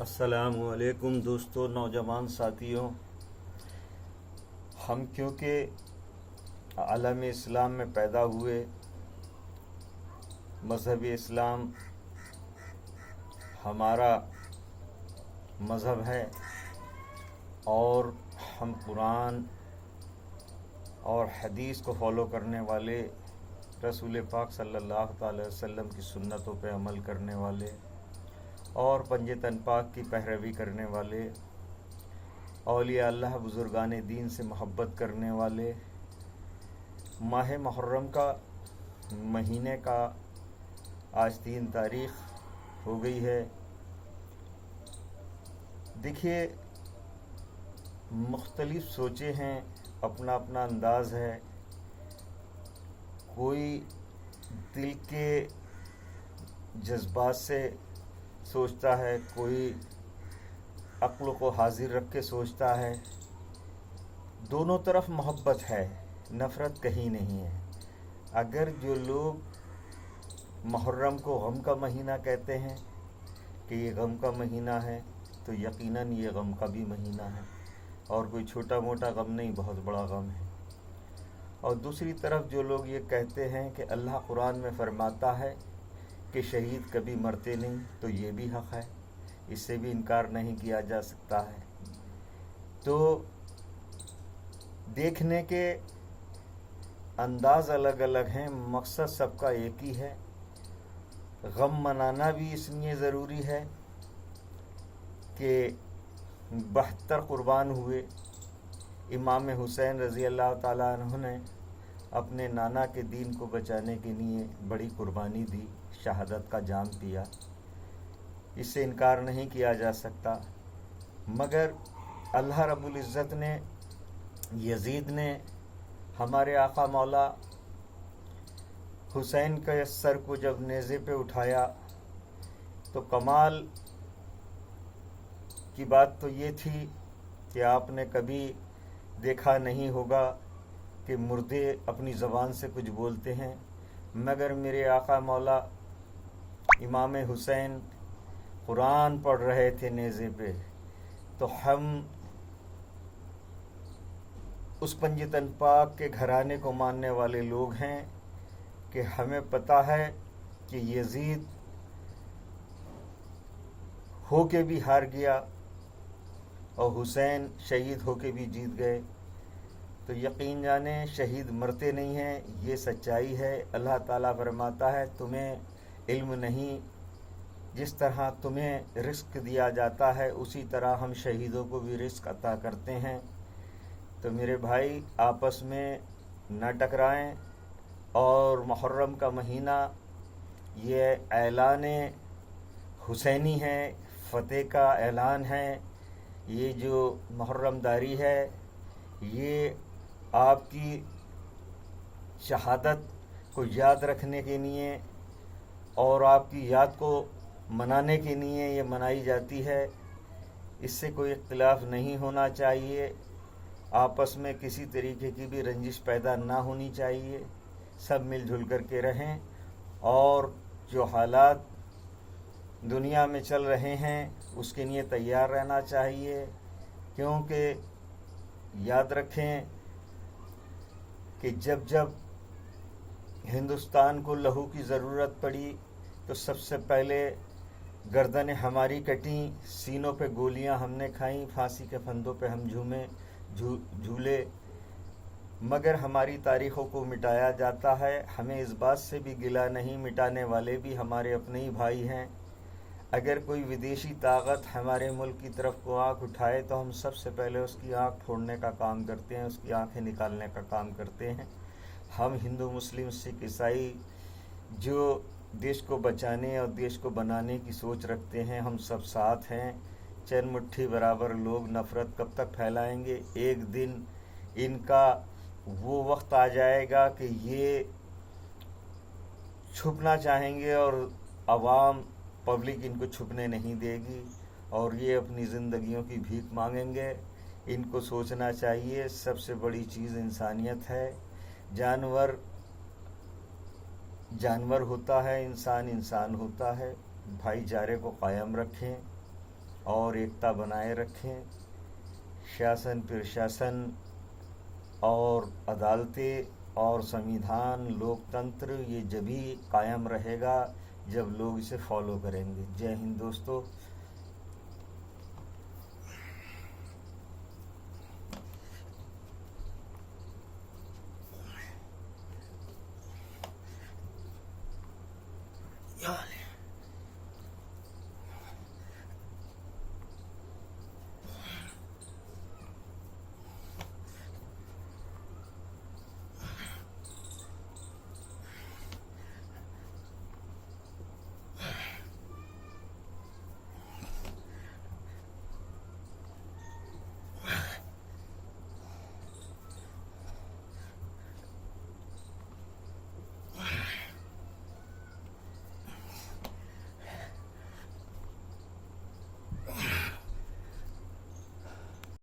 السلام علیکم دوستو، نوجوان ساتھیوں. ہم کیونکہ عالم اسلام میں پیدا ہوئے، مذہب اسلام ہمارا مذہب ہے اور ہم قرآن اور حدیث کو فالو کرنے والے، رسول پاک صلی اللہ تعالی وسلم کی سنتوں پہ عمل کرنے والے اور پنج تن پاک کی پیروی کرنے والے، اولیاء اللہ بزرگان دین سے محبت کرنے والے. ماہ محرم کا مہینے کا آج 3 تاریخ ہو گئی ہے. دیکھیے، مختلف سوچیں ہیں، اپنا اپنا انداز ہے. کوئی دل کے جذبات سے سوچتا ہے، کوئی عقل کو حاضر رکھ کے سوچتا ہے. دونوں طرف محبت ہے، نفرت کہیں نہیں ہے. اگر جو لوگ محرم کو غم کا مہینہ کہتے ہیں کہ یہ غم کا مہینہ ہے، تو یقیناً یہ غم کا بھی مہینہ ہے، اور کوئی چھوٹا موٹا غم نہیں، بہت بڑا غم ہے. اور دوسری طرف جو لوگ یہ کہتے ہیں کہ اللہ قرآن میں فرماتا ہے کہ شہید کبھی مرتے نہیں، تو یہ بھی حق ہے، اس سے بھی انکار نہیں کیا جا سکتا ہے. تو دیکھنے کے انداز الگ الگ ہیں، مقصد سب کا ایک ہی ہے. غم منانا بھی اس لیے ضروری ہے کہ 72 قربان ہوئے. امام حسین رضی اللہ تعالیٰ عنہ نے اپنے نانا کے دین کو بچانے کے لیے بڑی قربانی دی، شہادت کا جام پیا، اس سے انکار نہیں کیا جا سکتا. مگر اللہ رب العزت نے، یزید نے ہمارے آقا مولا حسین کے سر کو جب نیزے پہ اٹھایا تو کمال کی بات تو یہ تھی کہ آپ نے کبھی دیکھا نہیں ہوگا کہ مردے اپنی زبان سے کچھ بولتے ہیں، مگر میرے آقا مولا امام حسین قرآن پڑھ رہے تھے نیزے پہ. تو ہم اس پنج تن پاک کے گھرانے کو ماننے والے لوگ ہیں کہ ہمیں پتہ ہے کہ یزید ہو کے بھی ہار گیا اور حسین شہید ہو کے بھی جیت گئے. تو یقین جانیں، شہید مرتے نہیں ہیں، یہ سچائی ہے. اللہ تعالیٰ فرماتا ہے تمہیں علم نہیں، جس طرح تمہیں رزق دیا جاتا ہے اسی طرح ہم شہیدوں کو بھی رزق عطا کرتے ہیں. تو میرے بھائی، آپس میں نہ ٹکرائیں. اور محرم کا مہینہ یہ اعلان حسینی ہے، فتح کا اعلان ہے. یہ جو محرم داری ہے، یہ آپ کی شہادت کو یاد رکھنے کے لیے اور آپ کی یاد کو منانے کے لیے یہ منائی جاتی ہے. اس سے کوئی اختلاف نہیں ہونا چاہیے، آپس میں کسی طریقے کی بھی رنجش پیدا نہ ہونی چاہیے. سب مل جل کر کے رہیں، اور جو حالات دنیا میں چل رہے ہیں اس کے لیے تیار رہنا چاہیے. کیونکہ یاد رکھیں کہ جب جب ہندوستان کو لہو کی ضرورت پڑی تو سب سے پہلے گردنیں ہماری کٹیں، سینوں پہ گولیاں ہم نے کھائیں، پھانسی کے پھندوں پہ ہم جھولے. مگر ہماری تاریخوں کو مٹایا جاتا ہے. ہمیں اس بات سے بھی گلہ نہیں، مٹانے والے بھی ہمارے اپنے ہی بھائی ہیں. اگر کوئی ودیشی طاقت ہمارے ملک کی طرف کو آنکھ اٹھائے تو ہم سب سے پہلے اس کی آنکھ پھوڑنے کا کام کرتے ہیں، اس کی آنکھیں نکالنے کا کام کرتے ہیں. ہم ہندو، مسلم، سکھ، عیسائی جو دیش کو بچانے اور دیش کو بنانے کی سوچ رکھتے ہیں، ہم سب ساتھ ہیں. چند مٹھی برابر لوگ نفرت کب تک پھیلائیں گے؟ ایک دن ان کا وہ وقت آ جائے گا کہ یہ چھپنا چاہیں گے اور عوام، پبلک ان کو چھپنے نہیں دے گی، اور یہ اپنی زندگیوں کی بھیک مانگیں گے. ان کو سوچنا چاہیے سب سے بڑی چیز انسانیت ہے. جانور جانور ہوتا ہے، انسان انسان ہوتا ہے. بھائی چارے کو قائم رکھیں اور ایکتا بنائے رکھیں. شاسن پرشاسن اور عدالتیں اور سنویدھان لوکتنتر یہ جبھی قائم رہے گا جب لوگ اسے فالو کریں گے. جے ہند دوستو.